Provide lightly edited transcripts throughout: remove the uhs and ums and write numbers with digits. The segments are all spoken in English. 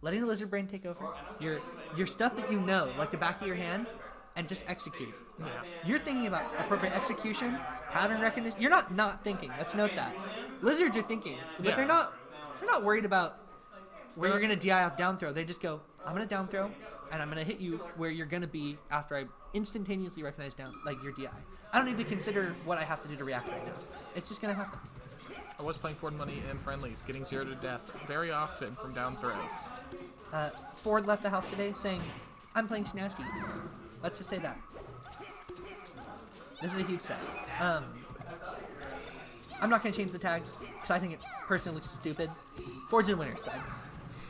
letting the lizard brain take over, your stuff that you know, like the back of your hand, and just execute it. Yeah. You're thinking about appropriate execution, pattern recognition. You're not thinking. Let's note that. Lizards are thinking, but Yeah. they're not worried about where you're going to DI off down throw. They just go, I'm going to down throw, and I'm going to hit you where you're going to be after I instantaneously recognize down, like your DI. I don't need to consider what I have to do to react right now. It's just going to happen. I was playing Ford Money and Friendlies, getting 0 to death very often from down throws. Ford left the house today saying, I'm playing Snasty. Let's just say that. This is a huge set. I'm not going to change the tags because I think it personally looks stupid. Ford's in winner's side.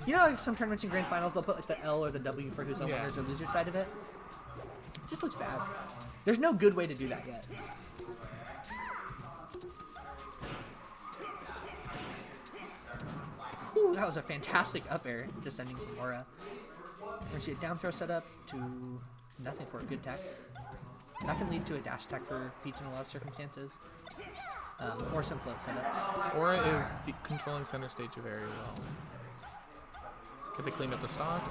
You know, like some tournaments in grand finals, they'll put like the L or the W for who's on winners or losers side of it. It just looks bad. There's no good way to do that yet. Whew, that was a fantastic up air descending from Aura. We see a down throw set up to nothing for a good tech. That can lead to a dash tech for Peach in a lot of circumstances. Or some float setups. Aura is controlling center stage very well. Could they clean up the stock?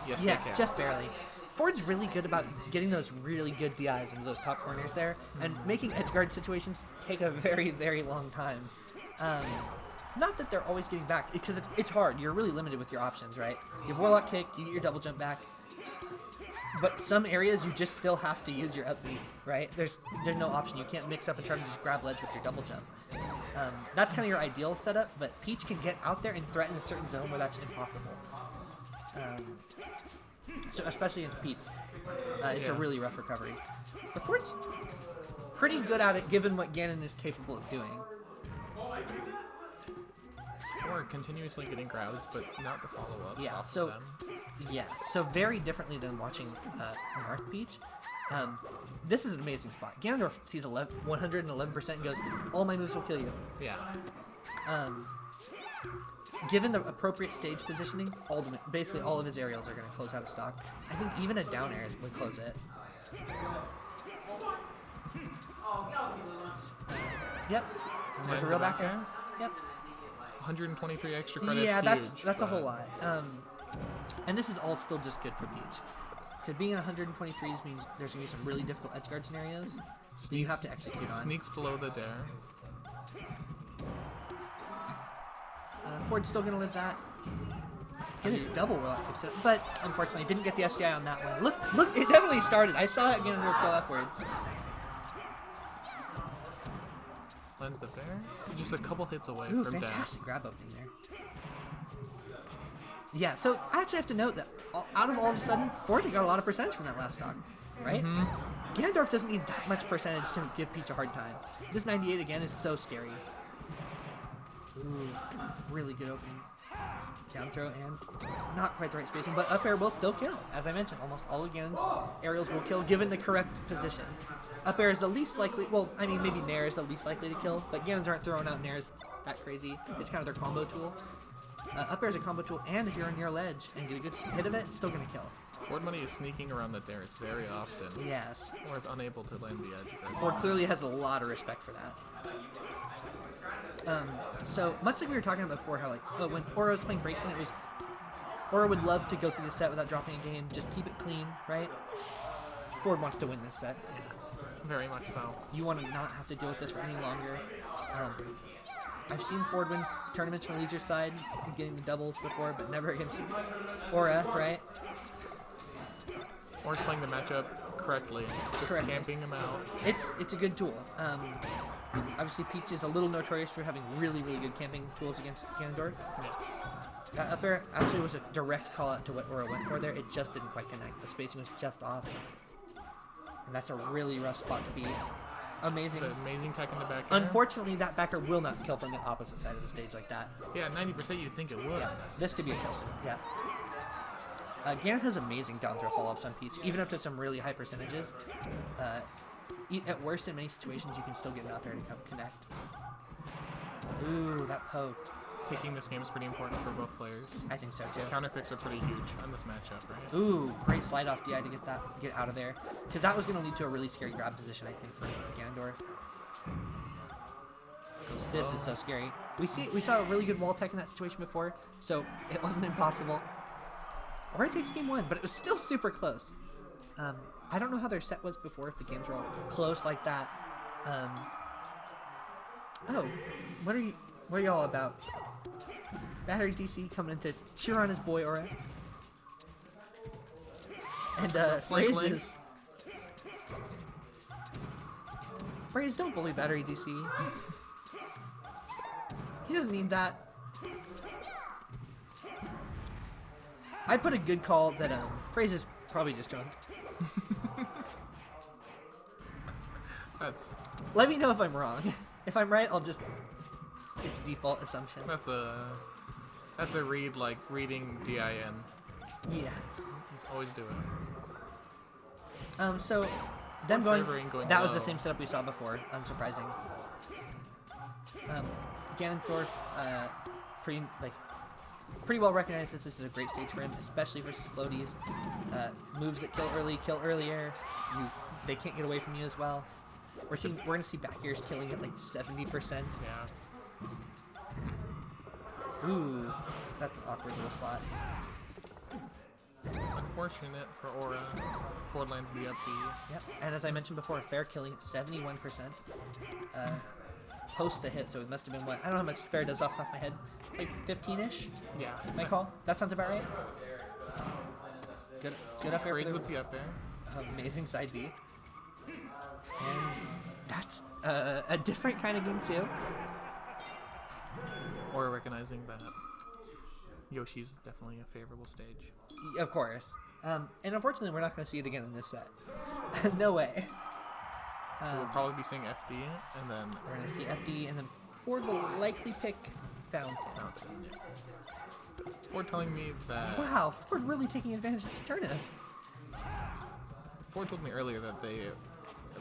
Yes, they can. Just barely. Ford's really good about getting those really good DIs into those top corners there, and making edgeguard situations take a very, very long time. Not that they're always getting back, because it's hard. You're really limited with your options, right? You have Warlock Kick, you get your double jump back, but some areas you just still have to use your up B, right? There's no option. You can't mix up and try to just grab ledge with your double jump. That's kind of your ideal setup, but Peach can get out there and threaten a certain zone where that's impossible. So especially into Peach, it's a really rough recovery. But Ford's pretty good at it given what Ganon is capable of doing. Or continuously getting grabs, but not the follow-ups off so of them. So very differently than watching Marth Peach. This is an amazing spot. Ganondorf sees 111% and goes, all my moves will kill you. Yeah. Given the appropriate stage positioning, basically all of his aerials are going to close out of stock. I think even a down air would close it. Yep. And there's a real back air. Yep. 123 extra credits. Yeah, huge, that's a whole lot. And this is all still just good for Peach. Because being at 123s means there's going to be some really difficult edgeguard scenarios that you have to execute on. Sneaks below the dare. Ford's still going to live that. Get a double Warlock Kick, but unfortunately didn't get the SDI on that one. Look, it definitely started. I saw it Ganondorf go upwards. Lands the bear. Just a couple hits away Ooh, from fantastic dash. grab opening there. Yeah, so I actually have to note that out of all of a sudden, Ford got a lot of percentage from that last stock, right? Ganondorf doesn't need that much percentage to give Peach a hard time. This 98 again is so scary. Ooh, really good opening. Down throw and not quite the right spacing, but up air will still kill. As I mentioned, almost all of Ganon's aerials will kill given the correct position. Up air is the least likely, well, I mean, maybe Nair is the least likely to kill, but Ganons aren't throwing out Nairs that crazy. It's kind of their combo tool. Up air is a combo tool, and if you're on your ledge and get a good hit of it, it's still going to kill. Ford Money is sneaking around the dares very often. Yes. Or is unable to land the edge. Ford clearly has a lot of respect for that. So, much like we were talking about before, how when Aura was playing Bracelet, it was Aura would love to go through the set without dropping a game, just keep it clean, right? Ford wants to win this set. Yes, very much so. You want to not have to deal with this for any longer. I've seen Ford win tournaments from Leisure's side, getting the doubles before, but never against Aura, right? Or playing the matchup correctly, just camping him out. It's a good tool. Obviously, Peach is a little notorious for having really, really good camping tools against Ganondorf. Yes. That up air actually was a direct call out to what Aura went for there. It just didn't quite connect. The spacing was just off. And that's a really rough spot to be. Amazing. The amazing tech in the back air. Unfortunately, that backer will not kill from the opposite side of the stage like that. Yeah, 90% you'd think it would. Yeah, this could be a kill soon. Yeah. Ganon has amazing down throw follow-ups on Peach, even up to some really high percentages. At worst, in many situations, you can still get an up air to come connect. Ooh, that poked. Taking this game is pretty important for both players. I think so too. Counter picks are pretty huge on this matchup, right? Ooh, great slide off DI to get out of there, because that was going to lead to a really scary grab position, I think, for Ganondorf. Goes This low. is so scary. We saw a really good wall tech in that situation before, so it wasn't impossible. Or it takes game 1, but it was still super close. I don't know how their set was before, if the games were all close like that. Oh, what are y'all about? Battery DC coming in to cheer on his boy Aura. And Flank lane. Phrase, don't bully Battery DC. He doesn't need that. I put a good call that Phrase is probably just drunk. That's Let me know if I'm wrong. If I'm right, I'll just... It's default assumption. that's a read like reading DIN. Yeah. He's always doing. So, them going... Going That was the low. same setup we saw before. Unsurprising. Ganondorf, pretty well recognized that this is a great stage for him, especially versus floaties. Moves that kill earlier. They can't get away from you as well. We're gonna see back airs killing at like 70%. Yeah. Ooh, that's an awkward little spot. Unfortunate for Aura. Ford lands the up B. Yep. And as I mentioned before, fair killing at 71%. Post to hit, so it must have been what? I don't know how much fair does off the top of my head. Like 15-ish? Yeah. My call? That sounds about right? Good up air Trades for with the up air. amazing side B. And that's a different kind of game too. Or recognizing that Yoshi's definitely a favorable stage. Of course. And unfortunately, we're not going to see it again in this set. No way. We'll probably be seeing FD, and then We're going to see FD, and then Ford will likely pick Fountain. Fountain. Yeah. Ford telling me that Wow, Ford really taking advantage of this turnip. Ford told me earlier that they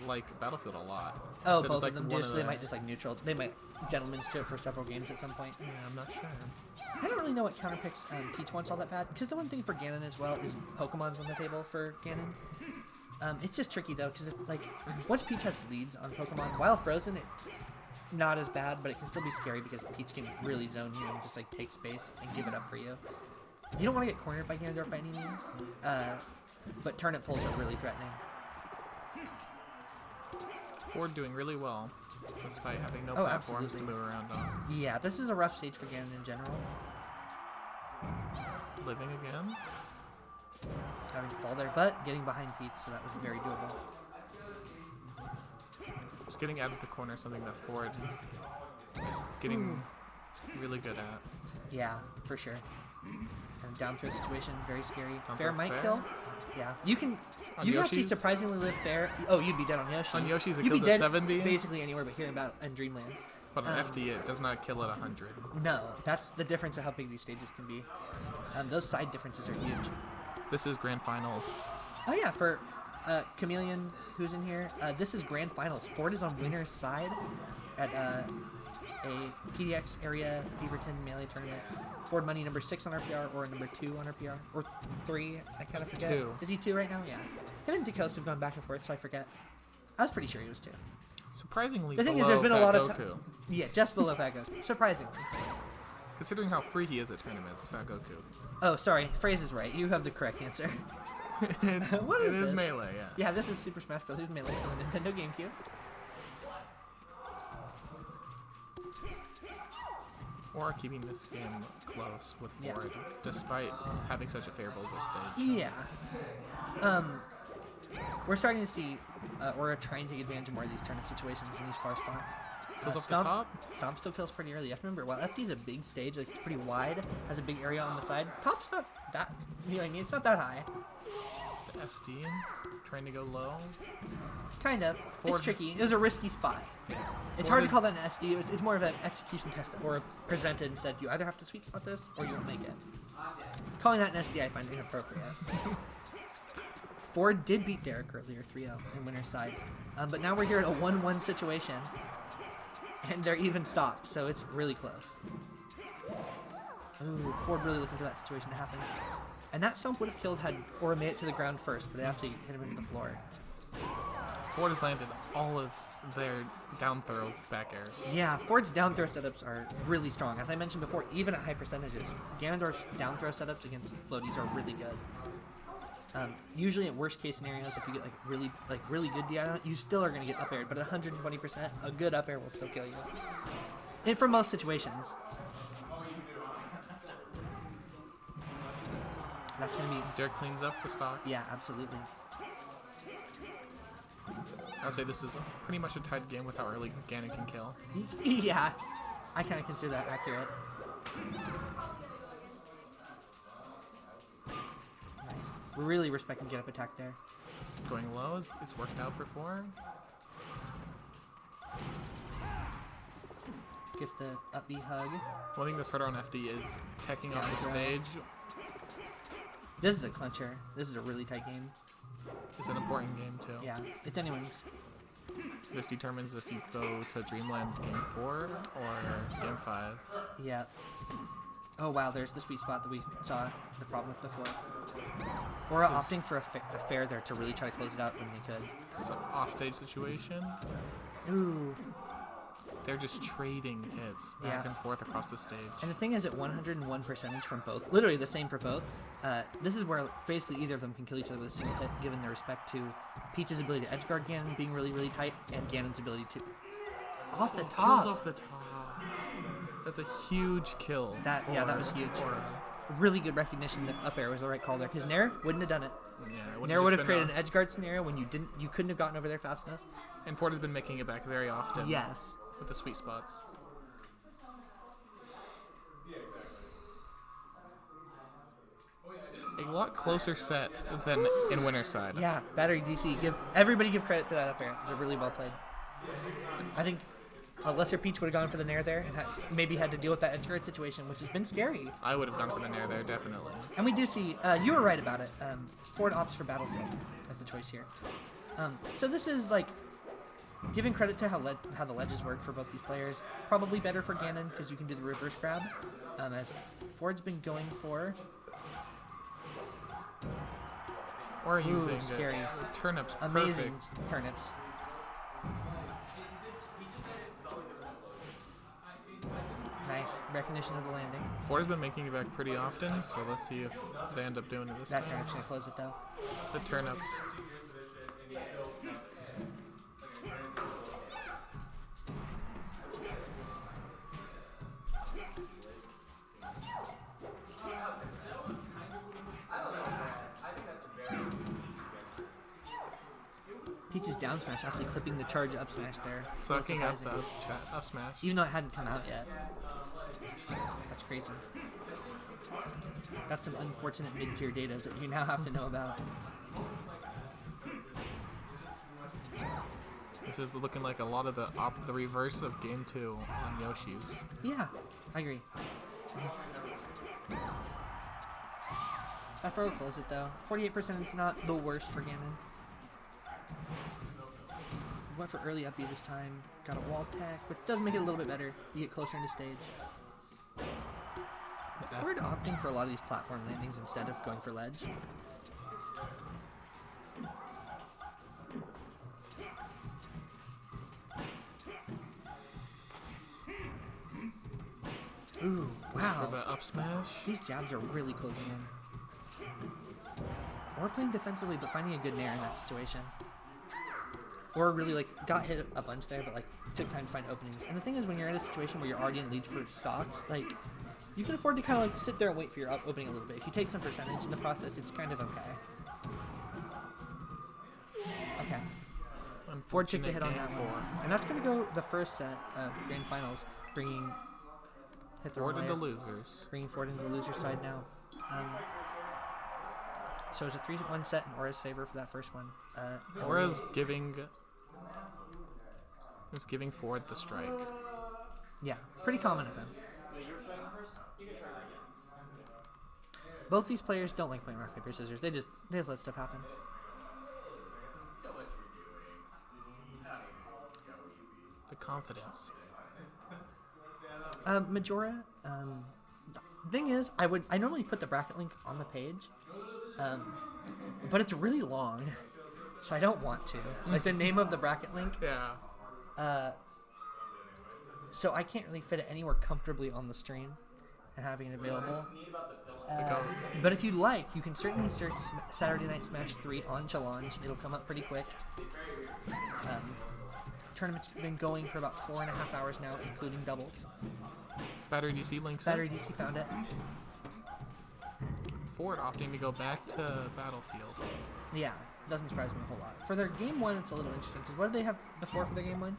like Battlefield a lot. Oh, Said both it's like of them one do, so they their- might just like neutral. They might gentlemen's to it for several games at some point. Yeah, I'm not sure. I don't really know what counter picks Peach wants all that bad, because the one thing for Ganon as well is Pokemon's on the table for Ganon. It's just tricky though, because once Peach has leads on Pokemon, while frozen, it's not as bad, but it can still be scary because Peach can really zone you and just like take space and give it up for you. You don't want to get cornered by Ganondorf by any means, but turnip pulls are really threatening. Ford doing really well, despite having no Oh, platforms absolutely. to move around on. Yeah, this is a rough stage for Ganon in general. Living again. Having to fall there, but getting behind Peach, so that was very doable. Just getting out of the corner, something that Ford is getting really good at. Yeah, for sure. And down throw situation, very scary. Down Fair throw might fair? kill. Yeah, you can. On You can actually Yoshi's? surprisingly live fair. Oh, you'd be dead on Yoshi. On Yoshi's, it You'd be kills at dead 70. basically anywhere but here in Dreamland. But on FD, it does not kill at 100. No, that's the difference of how big these stages can be. Those side differences are huge. This is Grand Finals. Oh yeah, for Chameleon, who's in here, this is Grand Finals. Ford is on winner's side at a PDX area Beaverton Melee tournament. Ford money number 6 on RPR or number 2 on RPR or 3. I kind of forget. 2. Is he 2 right now? Yeah. Him and DeCoste have gone back and forth, so I forget. I was pretty sure he was 2. Surprisingly The thing is, below there's been a Fat lot of Goku. yeah, just below Fat Goku. Surprisingly. Considering how free he is at tournaments, Fat Goku. Oh, sorry. Phrase is right. You have the correct answer. What It is is this? Melee, yes. Yeah, this is Super Smash Bros. Melee for the Nintendo GameCube. Or keeping this game close with Yeah. Ford, despite having such a favorable stage. Yeah. We're starting to see, we're trying to take advantage of more of these turnip situations in these far spots. Kills off the top. Stomp still kills pretty early. You have to remember, while FD's a big stage, like it's pretty wide, has a big area on the side, top's not that, you know what I mean? It's not that high. The SD, trying to go low. Kind of. Ford- It's tricky. It was a risky spot. It's Ford hard to is- call that an SD. It's more of an execution test or presented and said you either have to sweet spot this or you won't make it. Calling that an SD I find inappropriate. Ford did beat Derek earlier 3-0 in winner's side. But now we're here at a 1-1 situation. And they're even stocked, so it's really close. Ooh, Ford really looking for that situation to happen. And that stomp would have killed had Aura made it to the ground first, but it actually hit him into the floor. Ford has landed all of their down throw back airs. Yeah, Ford's down throw setups are really strong. As I mentioned before, even at high percentages, Ganondorf's down throw setups against floaties are really good. Usually, in worst case scenarios, if you get really good DI on it, you still are going to get up aired. But at 120%, a good up air will still kill you. And for most situations, that's going to be. Dirk cleans up the stock. Yeah, absolutely. I'll say this is pretty much a tied game with how early Ganon can kill. Yeah, I kind of consider that accurate. Nice. We're really respecting get up attack there. Going low, it's worked out for Ford. Gets the up B hug. One thing that's harder on FD is teching off the stage. This is a clincher. This is a really tight game. It's an important game too. Yeah, it's anyone's. This determines if you go to Dreamland Game 4 or Game 5. Yeah. Oh wow, there's the sweet spot that we saw the problem with before. We're opting for a fair there to really try to close it out when they could. It's an offstage situation. Ooh. They're just trading hits back and forth across the stage. And the thing is, at 101% from both, literally the same for both, this is where basically either of them can kill each other with a single hit, given their respect to Peach's ability to edgeguard Ganon being really, really tight, and Ganon's ability to off the top. Kills off the top. That's a huge kill. That was huge. Really good recognition that up air was the right call there, because Nair wouldn't have done it. Yeah, Nair would have created an edgeguard scenario when you couldn't have gotten over there fast enough. And Ford has been making it back very often. Yes. With the sweet spots. A lot closer set than in winner's side. Yeah, battery DC. Everybody give credit to that up air. It's really well played. I think a lesser Peach would have gone for the Nair there and maybe had to deal with that edgeguard situation, which has been scary. I would have gone for the Nair there, definitely. And we do see, you were right about it. Ford opts for Battlefield as the choice here. So this is like giving credit to how the ledges work for both these players. Probably better for Ganon because you can do the reverse grab. As Ford's been going for. Or using scary. Turnips. Amazing Perfect. turnips. Nice recognition of the landing. Ford has been making it back pretty often, so let's see if they end up doing it this time. That turnip's gonna close it though. The turnips. Peach's down smash actually clipping the charge up smash there. Sucking up the up smash. Even though it hadn't come out yet. That's crazy. That's some unfortunate mid-tier data that you now have to know about. This is looking like a lot of the reverse of Game 2 on Yoshi's. Yeah, I agree. That throw closed it though. 48% is not the worst for Ganon. Went for early up B this time. Got a wall tech, which does make it a little bit better. You get closer into stage. Ford opting for a lot of these platform landings instead of going for ledge. Ooh, wow. For the up smash. These jabs are really closing in. Or playing defensively, but finding a good nair in that situation. Or really got hit a bunch there, but took time to find openings. And the thing is, when you're in a situation where you're already in lead for stocks, you can afford to kind of sit there and wait for your opening a little bit. If you take some percentage in the process, it's kind of okay. Okay. Ford took the hit on that one. And that's going to go the first set of Grand Finals, bringing Ford into losers. Bringing Ford into the loser side now. So it's a 3-1 set in Aura's favor for that first one. Aura's giving Ford the strike. Yeah, pretty common of him. Both these players don't like playing rock, paper, scissors. They just let stuff happen. The confidence. Majora, the thing is, I normally put the bracket link on the page, but it's really long. so I don't want to. Like the name of the bracket link. Yeah. So I can't really fit it anywhere comfortably on the stream and having it available. But if you'd like, you can certainly search Saturday Night Smash 3 on Challenge. It'll come up pretty quick. Tournament's been going for about 4.5 hours now, including doubles. Battery DC links. Battery DC found it. Ford opting to go back to Battlefield. Yeah, doesn't surprise me a whole lot. For their game one, it's a little interesting because what did they have before for their game one?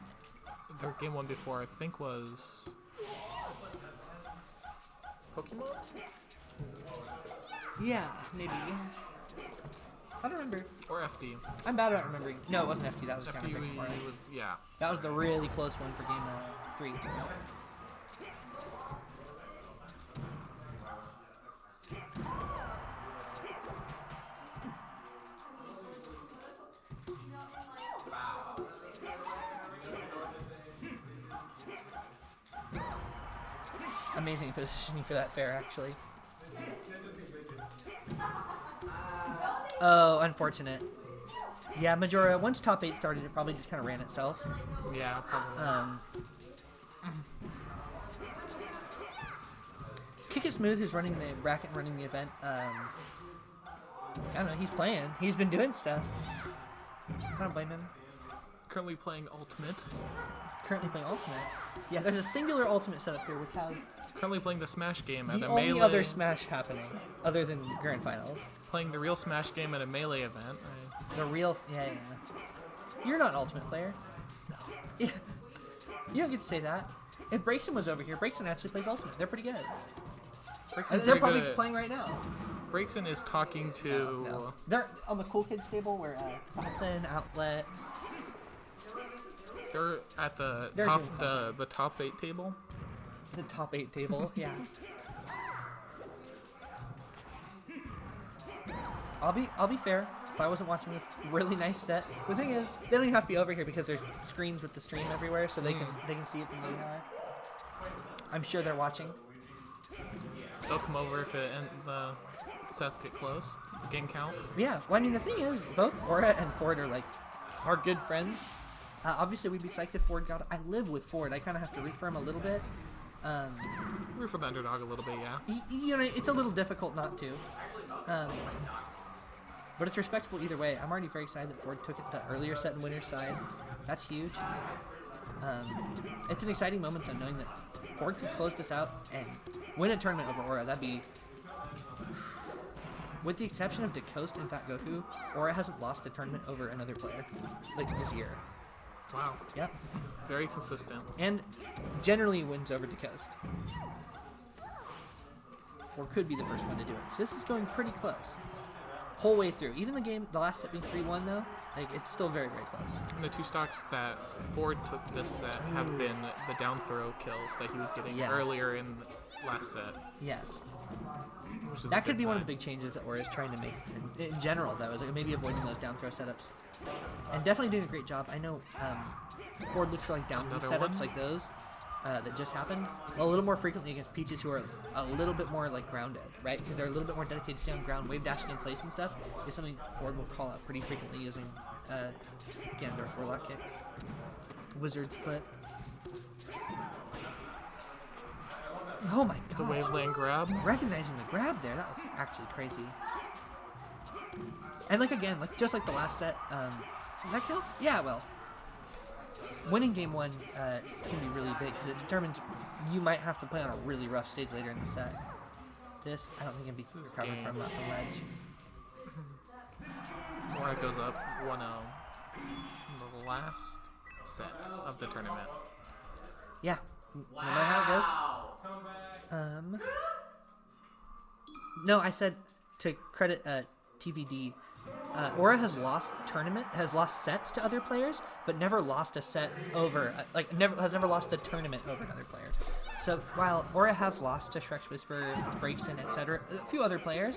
Their game one before, I think, was Pokemon? Yeah, maybe. I don't remember. Or FD. I'm bad about remembering. No, it wasn't FD. That was FD was, yeah. That was the really close one for game 3. Amazing positioning for that fair, actually. Oh, unfortunate. Yeah, Majora, once top 8 started, it probably just kind of ran itself. Yeah, probably. Kick It Smooth, who's running the bracket and running the event, I don't know, he's playing. He's been doing stuff. I don't blame him. Currently playing Ultimate. Currently playing Ultimate. Yeah, there's a singular Ultimate setup here, which has currently playing the Smash game at the a only Melee. other Smash happening, other than Grand Finals. Playing the real Smash game at a Melee event. The real, yeah. You're not an Ultimate player. No. Yeah. You don't get to say that. If Braxton was over here, Braxton actually plays Ultimate. They're pretty good. They're probably playing right now. Braxton is talking to... No. They're on the Cool Kids table where Carlson, Outlet... They're at the top 8 table. The top 8 table, yeah. I'll be fair. If I wasn't watching this really nice set, the thing is, they don't even have to be over here because there's screens with the stream everywhere, so they can see it from where they are. I'm sure they're watching. They'll come over if the sets get close. The game count. Yeah. Well, I mean, the thing is, both Aura and Ford are good friends. Obviously, we'd be psyched if Ford got it. I live with Ford. I kind of have to root for him a little bit. Root for the underdog a little bit, yeah. You know, it's a little difficult not to. But it's respectable either way. I'm already very excited that Ford took it to earlier set and winner's side. That's huge. It's an exciting moment, though, knowing that Ford could close this out and win a tournament over Aura. That'd be... With the exception of DeCoast and Fat Goku, Aura hasn't lost a tournament over another player, like this year. Wow. Yep. Very consistent. And generally wins over DeCoast. Or could be the first one to do it. So this is going pretty close. Whole way through. Even the last set being 3-1 though, it's still very, very close. And the 2 stocks that Ford took this set have been the down throw kills that he was getting earlier in the last set. Yes. That could be one of the big changes that Aura is trying to make. In general, that was maybe avoiding those down throw setups. And definitely doing a great job. I know Ford looks for down throw setups like those that just happened a little more frequently against Peaches, who are a little bit more grounded, right? Because they're a little bit more dedicated to stay on ground. Wave dashing in place and stuff is something Ford will call out pretty frequently using Ganondorf Warlock Kick. Wizard's Foot. Oh my god. The Waveland grab. Recognizing the grab there, that was actually crazy. And again, just like the last set, that kill? Yeah, well. Winning game 1 can be really big because it determines you might have to play on a really rough stage later in the set. This, I don't think can be recovered from that from ledge. Aura goes up 1-0 in the last set of the tournament. Yeah, no matter how it goes. No, I said to credit TVD. Aura has lost sets to other players, but never lost a set over, has never lost the tournament over another player. So while Aura has lost to Shrek's Whisper, Braxton, etc., a few other players,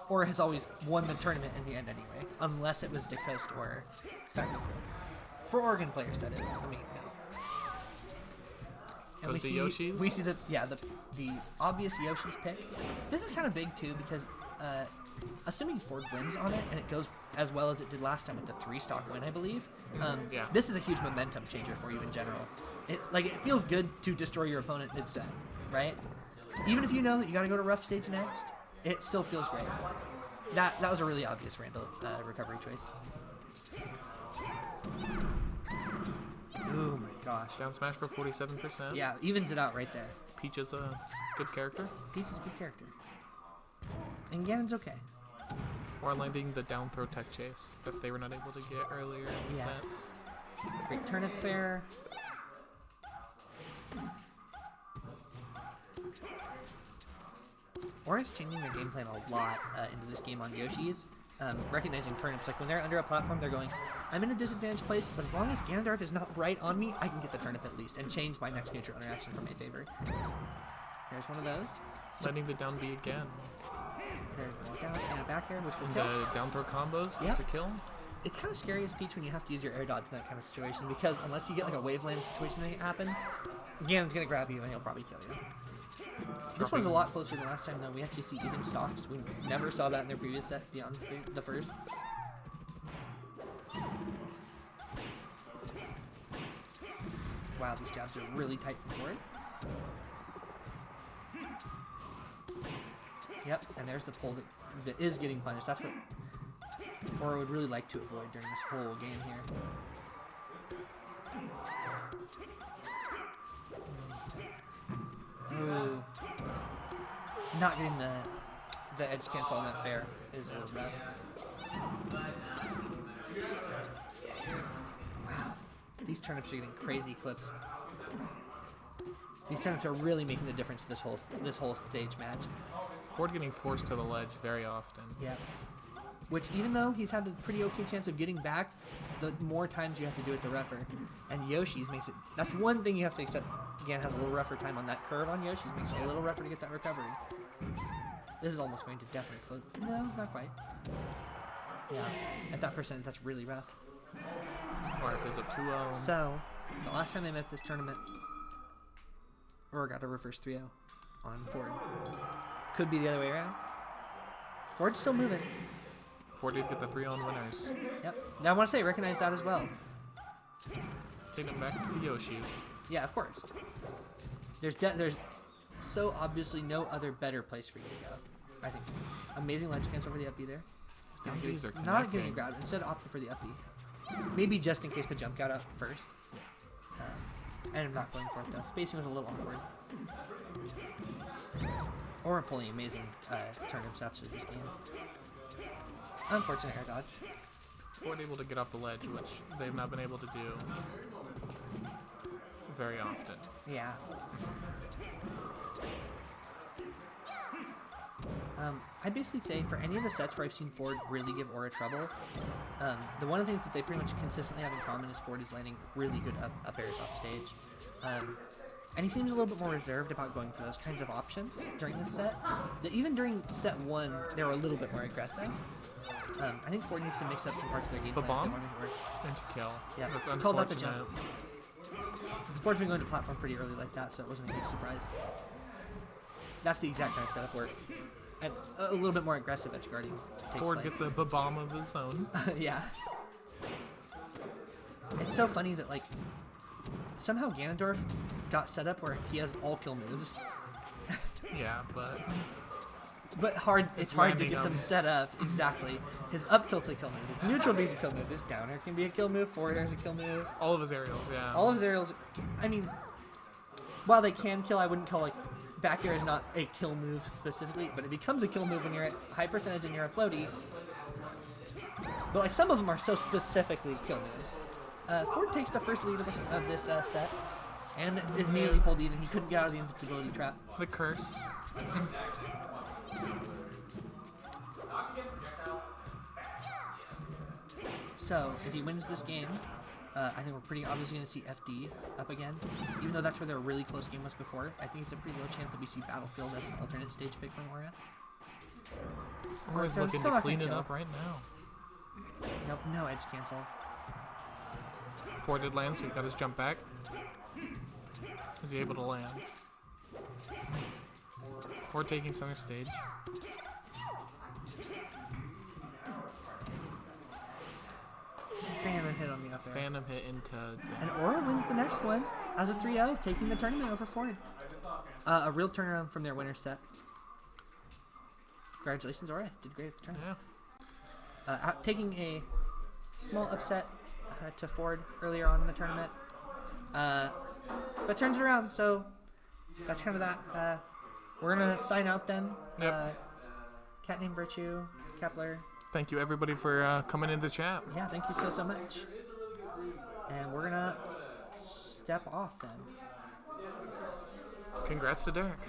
Aura has always won the tournament in the end anyway, unless it was DeCoast or Fat Goku. For Oregon players, that is. I mean, no. And we see the obvious Yoshi's pick. This is kind of big too because assuming Ford wins on it and it goes as well as it did last time with the 3-stock win, I believe, Yeah. this is a huge momentum changer for you in general. It feels good to destroy your opponent mid-set, right? Even if you know that you got to go to rough stage next, it still feels great. That was a really obvious Randall recovery choice. Oh my gosh. Down smash for 47%. Yeah, evens it out right there. Peach is a good character. Peach is a good character. And Ganon's okay. Or landing the down throw tech chase that they were not able to get earlier in the Yeah. sets. Great turnip fair. Aura's changing their game plan a lot into this game on Yoshi's. Recognizing turnips, like when they're under a platform, they're going, I'm in a disadvantaged place, but as long as Ganondorf is not right on me, I can get the turnip at least and change my next neutral interaction for my favor. There's one of those. Letting the down B again. There's one down and a back air, which will kill. The down throw combos Yep. to kill. It's kind of scary as Peach when you have to use your air dodge in that kind of situation, because unless you get like a waveland situation that happen, Ganon's gonna grab you and he'll probably kill you. This one's a lot closer than last time, though. We actually see even stocks. We never saw that in their previous set beyond the first. Wow, these jabs are really tight from forward. Yep, and there's the pull that is getting punished. That's what Aura would really like to avoid during this whole game here. Ooh. Not getting the edge cancel on that fair is a rough. Wow. These turnips are getting crazy clips. These turnips are really making the difference this whole stage match. Ford getting forced to the ledge very often. Yeah. Which, even though he's had a pretty okay chance of getting back, the more times you have to do it to rougher. And Yoshi's makes it... That's one thing you have to accept. Again, has a little rougher time on that curve on Yoshi's. Makes it a little rougher to get that recovery. This is almost going to definitely close... No, not quite. Yeah. At that percentage, that's really rough. Or if it's a 2-0. So, the last time they met this tournament, Aura got a reverse 3-0 on Ford. Could be the other way around. Ford's still moving. Ford did get the 3-on winners. Yep. Now I want to say, recognize that as well. Take them back to the Yoshi's. Yeah, of course. There's so obviously no other better place for you to go. I think. Amazing ledge cancel over the up B there. Down Bs are Not getting connecting. grabbed. Instead, opted for the up B. Maybe just in case the jump got up first. And I'm not going for it though. Spacing was a little awkward. Or pulling amazing turnips out of this game. Unfortunate air dodge. Ford able to get off the ledge, which they've not been able to do very often. Yeah. I basically say for any of the sets where I've seen Ford really give Aura trouble, the one of the things that they pretty much consistently have in common is Ford is landing really good up airs off stage. And he seems a little bit more reserved about going for those kinds of options during this set. That even during set 1, they were a little bit more aggressive. I think Ford needs to mix up some parts of their game The plan if they bomb? want to make it work. And to kill. Yeah, That's called out the unfortunate. jump. Ford's been going to platform pretty early like that, so it wasn't a huge surprise. That's the exact kind of setup where a little bit more aggressive edge guarding takes Ford place. gets a bomb of his own. Yeah. It's so funny that, like, somehow Ganondorf got set up where he has all kill moves. Yeah, but But it's hard to landing get them them. set up. Exactly. His up tilt's a kill move. His neutral B's a kill move. His down air can be a kill move. Forward air is a kill move. all of his aerials, yeah. All of his aerials, I mean, while they can kill, I wouldn't call, like, back air is not a kill move specifically, but it becomes a kill move when you're at high percentage and you're a floaty. But, like, some of them are so specifically kill moves. Ford takes the first lead of this set and is immediately pulled even. He couldn't get out of the invincibility trap. The curse. So, if he wins this game, I think we're pretty obviously going to see FD up again. Even though that's where their really close game was before, I think it's a pretty low chance that we see Battlefield as an alternate stage pick from Aura. Or is So looking still to not clean gonna it kill. up right now. Nope, no edge cancel. Ford did land, so he got his jump back. Is he able to land? Ford taking center stage. Phantom hit on the up air. Phantom hit into And Aura wins the next one as a 3-0, taking the tournament over Ford. A real turnaround from their winner's set. Congratulations, Aura. Did great at the tournament. Yeah. Taking a small upset to Ford earlier on in the tournament. But turns it around, so that's kind of that. We're going to sign out then. Yep. Cat named Virtue, Kepler. Thank you, everybody, for coming in the chat. Yeah, thank you so much. And we're going to step off then. Congrats to Derek.